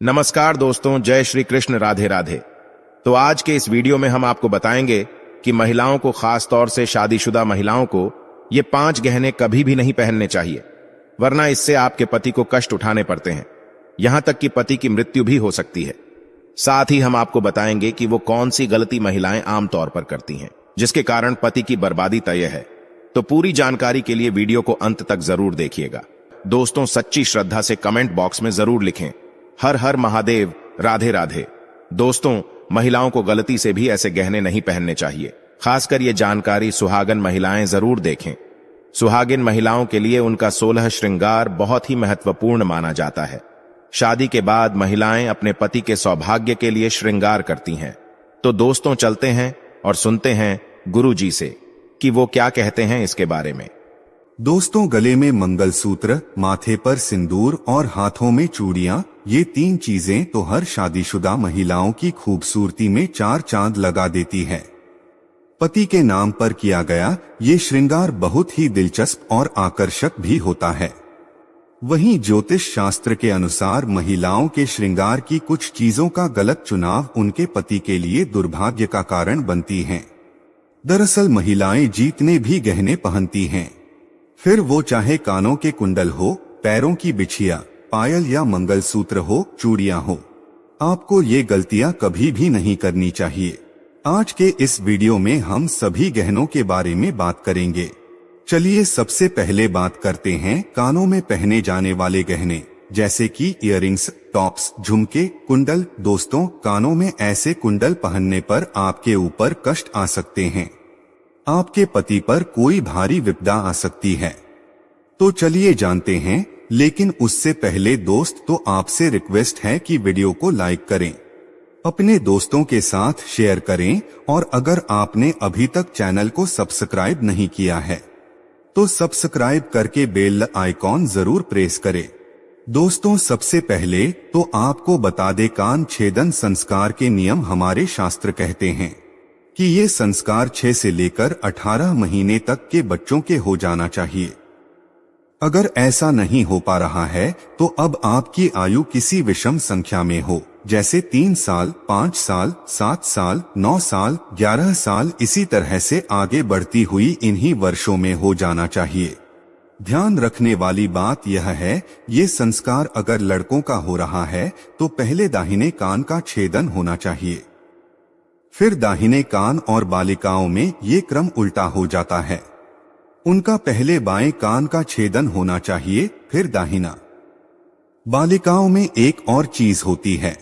नमस्कार दोस्तों, जय श्री कृष्ण, राधे राधे। तो आज के इस वीडियो में हम आपको बताएंगे कि महिलाओं को, खास तौर से शादीशुदा महिलाओं को, ये 5 गहने कभी भी नहीं पहनने चाहिए, वरना इससे आपके पति को कष्ट उठाने पड़ते हैं, यहां तक कि पति की मृत्यु भी हो सकती है। साथ ही हम आपको बताएंगे कि वो कौन सी गलती महिलाएं आमतौर पर करती हैं, जिसके कारण पति की बर्बादी तय है। तो पूरी जानकारी के लिए वीडियो को अंत तक जरूर देखिएगा। दोस्तों, सच्ची श्रद्धा से कमेंट बॉक्स में जरूर लिखें, हर हर महादेव, राधे राधे। दोस्तों, महिलाओं को गलती से भी ऐसे गहने नहीं पहनने चाहिए। खासकर ये जानकारी सुहागन महिलाएं जरूर देखें। सुहागिन महिलाओं के लिए उनका 16 श्रृंगार बहुत ही महत्वपूर्ण माना जाता है। शादी के बाद महिलाएं अपने पति के सौभाग्य के लिए श्रृंगार करती हैं। तो दोस्तों, चलते हैं और सुनते हैं गुरु जी से कि वो क्या कहते हैं इसके बारे में। दोस्तों, गले में मंगलसूत्र, माथे पर सिंदूर और हाथों में चूड़ियां, ये 3 चीजें तो हर शादीशुदा महिलाओं की खूबसूरती में 4 चांद लगा देती है। पति के नाम पर किया गया ये श्रृंगार बहुत ही दिलचस्प और आकर्षक भी होता है। वहीं ज्योतिष शास्त्र के अनुसार महिलाओं के श्रृंगार की कुछ चीजों का गलत चुनाव उनके पति के लिए दुर्भाग्य का कारण बनती हैं। दरअसल महिलाएं जितने भी गहने पहनती हैं, फिर वो चाहे कानों के कुंडल हो, पैरों की बिछिया, पायल या मंगलसूत्र हो, चूड़ियां हो, आपको ये गलतियां कभी भी नहीं करनी चाहिए। आज के इस वीडियो में हम सभी गहनों के बारे में बात करेंगे। चलिए सबसे पहले बात करते हैं कानों में पहने जाने वाले गहने, जैसे कि इयररिंग्स, टॉप्स, झुमके, कुंडल। दोस्तों, कानों में ऐसे कुंडल पहनने पर आपके ऊपर कष्ट आ सकते हैं, आपके पति पर कोई भारी विपदा आ सकती है। तो चलिए जानते हैं, लेकिन उससे पहले दोस्त, तो आपसे रिक्वेस्ट है कि वीडियो को लाइक करें, अपने दोस्तों के साथ शेयर करें, और अगर आपने अभी तक चैनल को सब्सक्राइब नहीं किया है तो सब्सक्राइब करके बेल आइकॉन जरूर प्रेस करें। दोस्तों, सबसे पहले तो आपको बता दें, कान छेदन संस्कार के नियम हमारे शास्त्र कहते हैं कि ये संस्कार 6 से लेकर 18 महीने तक के बच्चों के हो जाना चाहिए। अगर ऐसा नहीं हो पा रहा है तो अब आपकी आयु किसी विषम संख्या में हो, जैसे 3 साल, 5 साल, 7 साल, 9 साल, 11 साल, इसी तरह से आगे बढ़ती हुई इन्हीं वर्षों में हो जाना चाहिए। ध्यान रखने वाली बात यह है, ये संस्कार अगर लड़कों का हो रहा है तो पहले दाहिने कान का छेदन होना चाहिए, फिर दाहिने कान, और बालिकाओं में ये क्रम उल्टा हो जाता है। उनका पहले बाएं कान का छेदन होना चाहिए, फिर दाहिना। बालिकाओं में एक और चीज होती है,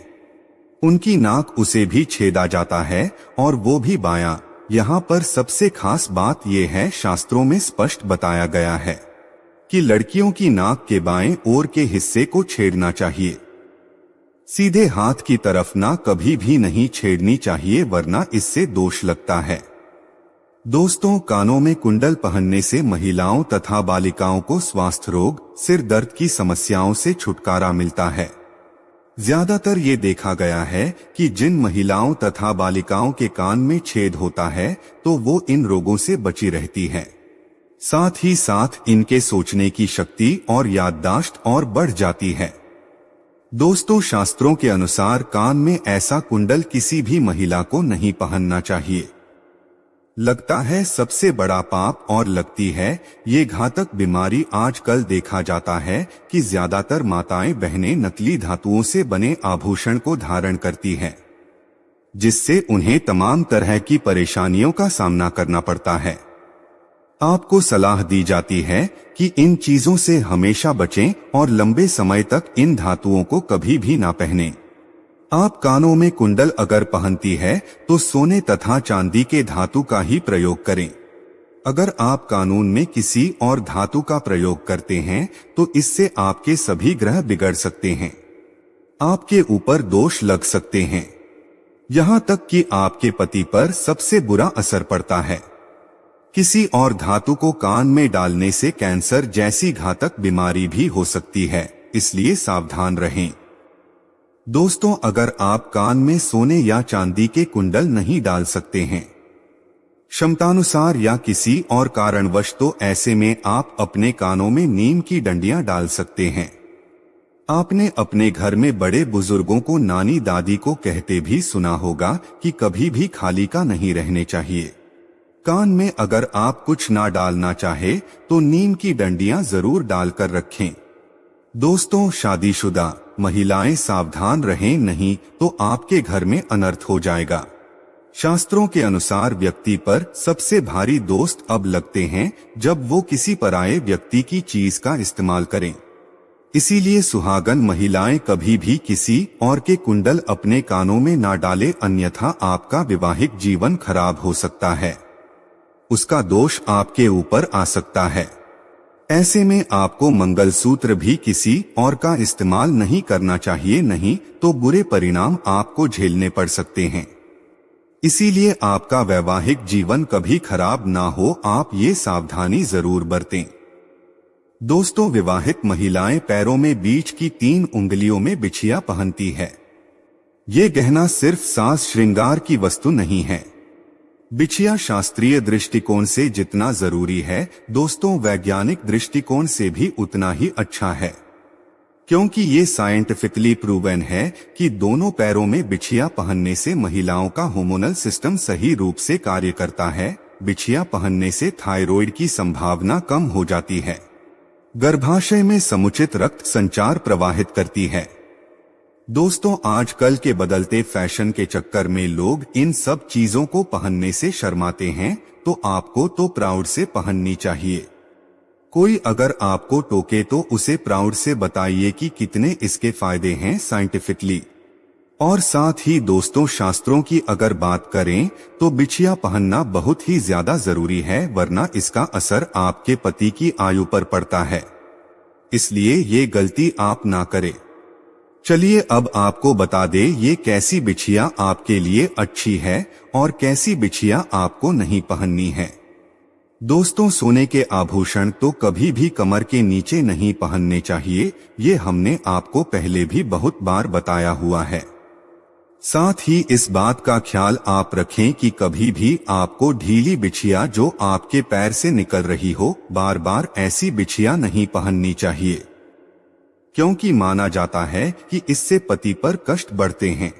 उनकी नाक, उसे भी छेदा जाता है, और वो भी बायां। यहाँ पर सबसे खास बात यह है, शास्त्रों में स्पष्ट बताया गया है कि लड़कियों की नाक के बाएं ओर के हिस्से को छेदना चाहिए, सीधे हाथ की तरफ ना कभी भी नहीं छेड़नी चाहिए, वरना इससे दोष लगता है। दोस्तों, कानों में कुंडल पहनने से महिलाओं तथा बालिकाओं को स्वास्थ्य रोग, सिर दर्द की समस्याओं से छुटकारा मिलता है। ज्यादातर ये देखा गया है कि जिन महिलाओं तथा बालिकाओं के कान में छेद होता है तो वो इन रोगों से बची रहती है। साथ ही साथ इनके सोचने की शक्ति और याददाश्त और बढ़ जाती है। दोस्तों, शास्त्रों के अनुसार कान में ऐसा कुंडल किसी भी महिला को नहीं पहनना चाहिए। लगता है सबसे बड़ा पाप, और लगती है ये घातक बीमारी। आजकल देखा जाता है कि ज्यादातर माताएं बहनें नकली धातुओं से बने आभूषण को धारण करती हैं, जिससे उन्हें तमाम तरह की परेशानियों का सामना करना पड़ता है। आपको सलाह दी जाती है कि इन चीजों से हमेशा बचें और लंबे समय तक इन धातुओं को कभी भी ना पहनें। आप कानों में कुंडल अगर पहनती है तो सोने तथा चांदी के धातु का ही प्रयोग करें। अगर आप कानून में किसी और धातु का प्रयोग करते हैं तो इससे आपके सभी ग्रह बिगड़ सकते हैं, आपके ऊपर दोष लग सकते हैं, यहाँ तक कि आपके पति पर सबसे बुरा असर पड़ता है। किसी और धातु को कान में डालने से कैंसर जैसी घातक बीमारी भी हो सकती है, इसलिए सावधान रहें। दोस्तों, अगर आप कान में सोने या चांदी के कुंडल नहीं डाल सकते हैं क्षमतानुसार या किसी और कारणवश, तो ऐसे में आप अपने कानों में नीम की डंडियां डाल सकते हैं। आपने अपने घर में बड़े बुजुर्गों को नानी दादी को कहते भी सुना होगा कि कभी भी खाली का नहीं रहने चाहिए। कान में अगर आप कुछ ना डालना चाहे तो नीम की डंडियां जरूर डालकर रखें। दोस्तों, शादीशुदा महिलाएं सावधान रहें, नहीं तो आपके घर में अनर्थ हो जाएगा। शास्त्रों के अनुसार व्यक्ति पर सबसे भारी दोस्त अब लगते हैं जब वो किसी पराये व्यक्ति की चीज का इस्तेमाल करें। इसीलिए सुहागन महिलाएं कभी भी किसी और के कुंडल अपने कानों में ना डालें, अन्यथा आपका वैवाहिक जीवन खराब हो सकता है, उसका दोष आपके ऊपर आ सकता है। ऐसे में आपको मंगलसूत्र भी किसी और का इस्तेमाल नहीं करना चाहिए, नहीं तो बुरे परिणाम आपको झेलने पड़ सकते हैं। इसीलिए आपका वैवाहिक जीवन कभी खराब ना हो, आप ये सावधानी जरूर बरतें। दोस्तों, विवाहित महिलाएं पैरों में बीच की 3 उंगलियों में बिछिया पहनती है। ये गहना सिर्फ साज श्रृंगार की वस्तु नहीं है। बिछिया शास्त्रीय दृष्टिकोण से जितना जरूरी है, दोस्तों वैज्ञानिक दृष्टिकोण से भी उतना ही अच्छा है, क्योंकि ये साइंटिफिकली प्रूवन है कि दोनों पैरों में बिछिया पहनने से महिलाओं का हार्मोनल सिस्टम सही रूप से कार्य करता है। बिछिया पहनने से थायराइड की संभावना कम हो जाती है, गर्भाशय में समुचित रक्त संचार प्रवाहित करती है। दोस्तों, आजकल के बदलते फैशन के चक्कर में लोग इन सब चीजों को पहनने से शर्माते हैं, तो आपको तो प्राउड से पहननी चाहिए। कोई अगर आपको टोके तो उसे प्राउड से बताइए कि कितने इसके फायदे हैं साइंटिफिकली। और साथ ही दोस्तों, शास्त्रों की अगर बात करें तो बिछिया पहनना बहुत ही ज्यादा जरूरी है, वरना इसका असर आपके पति की आयु पर पड़ता है। इसलिए ये गलती आप ना करें। चलिए अब आपको बता दें ये कैसी बिछिया आपके लिए अच्छी है और कैसी बिछिया आपको नहीं पहननी है। दोस्तों, सोने के आभूषण तो कभी भी कमर के नीचे नहीं पहनने चाहिए, ये हमने आपको पहले भी बहुत बार बताया हुआ है। साथ ही इस बात का ख्याल आप रखें कि कभी भी आपको ढीली बिछिया जो आपके पैर से निकल रही हो, बार बार ऐसी बिछिया नहीं पहननी चाहिए, क्योंकि माना जाता है कि इससे पति पर कष्ट बढ़ते हैं।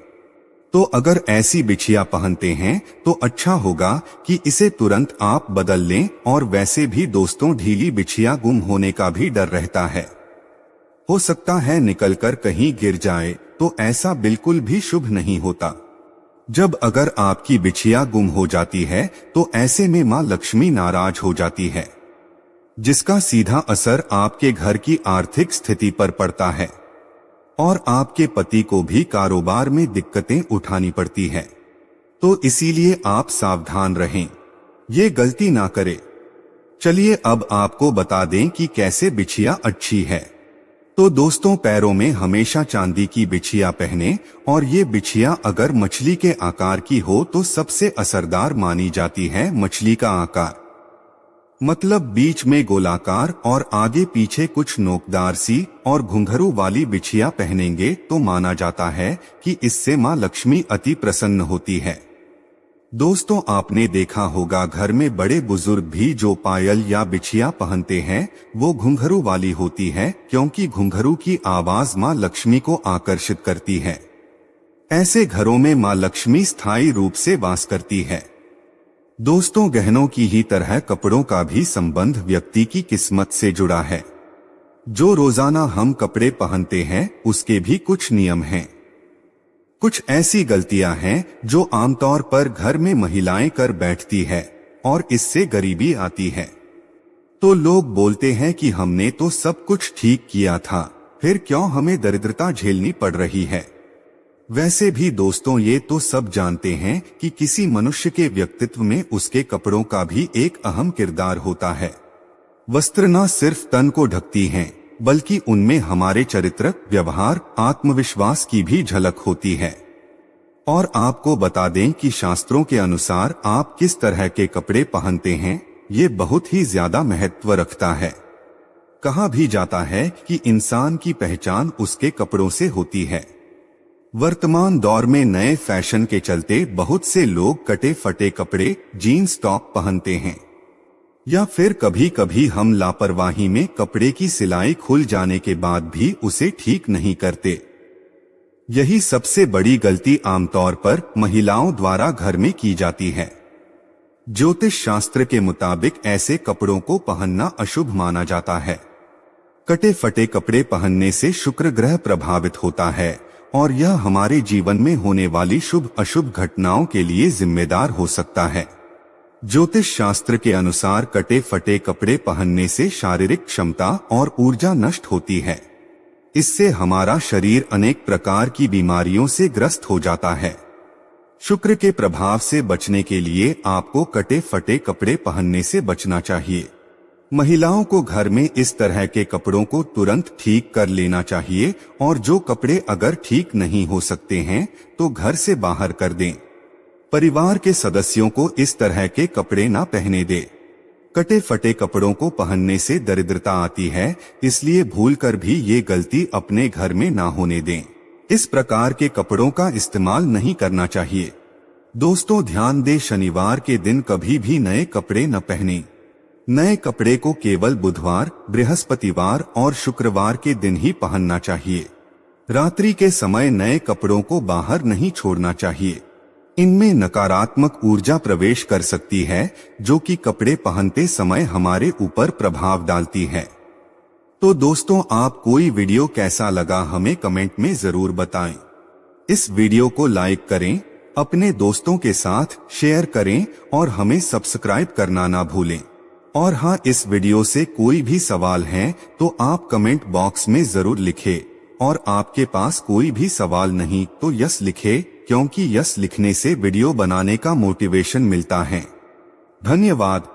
तो अगर ऐसी बिछिया पहनते हैं तो अच्छा होगा कि इसे तुरंत आप बदल लें। और वैसे भी दोस्तों, ढीली बिछिया गुम होने का भी डर रहता है, हो सकता है निकलकर कहीं गिर जाए, तो ऐसा बिल्कुल भी शुभ नहीं होता। जब अगर आपकी बिछिया गुम हो जाती है तो ऐसे में मां लक्ष्मी नाराज हो जाती है, जिसका सीधा असर आपके घर की आर्थिक स्थिति पर पड़ता है और आपके पति को भी कारोबार में दिक्कतें उठानी पड़ती है। तो इसीलिए आप सावधान रहें, ये गलती ना करें। चलिए अब आपको बता दें कि कैसे बिछिया अच्छी है। तो दोस्तों, पैरों में हमेशा चांदी की बिछिया पहने, और ये बिछिया अगर मछली के आकार की हो तो सबसे असरदार मानी जाती है। मछली का आकार मतलब बीच में गोलाकार और आगे पीछे कुछ नोकदार सी और घुंघरू वाली बिछिया पहनेंगे तो माना जाता है कि इससे मां लक्ष्मी अति प्रसन्न होती है। दोस्तों, आपने देखा होगा घर में बड़े बुजुर्ग भी जो पायल या बिछिया पहनते हैं वो घुंघरू वाली होती है, क्योंकि घुंघरू की आवाज मां लक्ष्मी को आकर्षित करती है। ऐसे घरों में मां लक्ष्मी स्थायी रूप से वास करती है। दोस्तों, गहनों की ही तरह कपड़ों का भी संबंध व्यक्ति की किस्मत से जुड़ा है। जो रोजाना हम कपड़े पहनते हैं उसके भी कुछ नियम हैं। कुछ ऐसी गलतियां हैं जो आमतौर पर घर में महिलाएं कर बैठती है और इससे गरीबी आती है। तो लोग बोलते हैं कि हमने तो सब कुछ ठीक किया था, फिर क्यों हमें दरिद्रता झेलनी पड़ रही है। वैसे भी दोस्तों, ये तो सब जानते हैं कि किसी मनुष्य के व्यक्तित्व में उसके कपड़ों का भी एक अहम किरदार होता है। वस्त्र न सिर्फ तन को ढकती हैं, बल्कि उनमें हमारे चरित्र, व्यवहार, आत्मविश्वास की भी झलक होती है। और आपको बता दें कि शास्त्रों के अनुसार आप किस तरह के कपड़े पहनते हैं ये बहुत ही ज्यादा महत्व रखता है। कहा भी जाता है कि इंसान की पहचान उसके कपड़ों से होती है। वर्तमान दौर में नए फैशन के चलते बहुत से लोग कटे फटे कपड़े, जीन्स टॉप पहनते हैं। या फिर कभी कभी हम लापरवाही में कपड़े की सिलाई खुल जाने के बाद भी उसे ठीक नहीं करते। यही सबसे बड़ी गलती आमतौर पर महिलाओं द्वारा घर में की जाती है। ज्योतिष शास्त्र के मुताबिक ऐसे कपड़ों को पहनना अशुभ माना जाता है। कटे फटे कपड़े पहनने से शुक्र ग्रह प्रभावित होता है और यह हमारे जीवन में होने वाली शुभ अशुभ घटनाओं के लिए जिम्मेदार हो सकता है। ज्योतिष शास्त्र के अनुसार कटे फटे कपड़े पहनने से शारीरिक क्षमता और ऊर्जा नष्ट होती है। इससे हमारा शरीर अनेक प्रकार की बीमारियों से ग्रस्त हो जाता है। शुक्र के प्रभाव से बचने के लिए आपको कटे फटे कपड़े पहनने से बचना चाहिए। महिलाओं को घर में इस तरह के कपड़ों को तुरंत ठीक कर लेना चाहिए और जो कपड़े अगर ठीक नहीं हो सकते हैं तो घर से बाहर कर दें। परिवार के सदस्यों को इस तरह के कपड़े ना पहने दें। कटे फटे कपड़ों को पहनने से दरिद्रता आती है, इसलिए भूलकर भी ये गलती अपने घर में ना होने दें। इस प्रकार के कपड़ों का इस्तेमाल नहीं करना चाहिए। दोस्तों ध्यान दें, शनिवार के दिन कभी भी नए कपड़े न पहनें। नए कपड़े को केवल बुधवार, बृहस्पतिवार और शुक्रवार के दिन ही पहनना चाहिए। रात्रि के समय नए कपड़ों को बाहर नहीं छोड़ना चाहिए। इनमें नकारात्मक ऊर्जा प्रवेश कर सकती है जो कि कपड़े पहनते समय हमारे ऊपर प्रभाव डालती है। तो दोस्तों, आप कोई वीडियो कैसा लगा हमें कमेंट में जरूर बताएं। इस वीडियो को लाइक करें, अपने दोस्तों के साथ शेयर करें और हमें सब्सक्राइब करना ना भूलें। और हाँ, इस वीडियो से कोई भी सवाल है तो आप कमेंट बॉक्स में जरूर लिखें और आपके पास कोई भी सवाल नहीं तो यस लिखें, क्योंकि यस लिखने से वीडियो बनाने का मोटिवेशन मिलता है। धन्यवाद।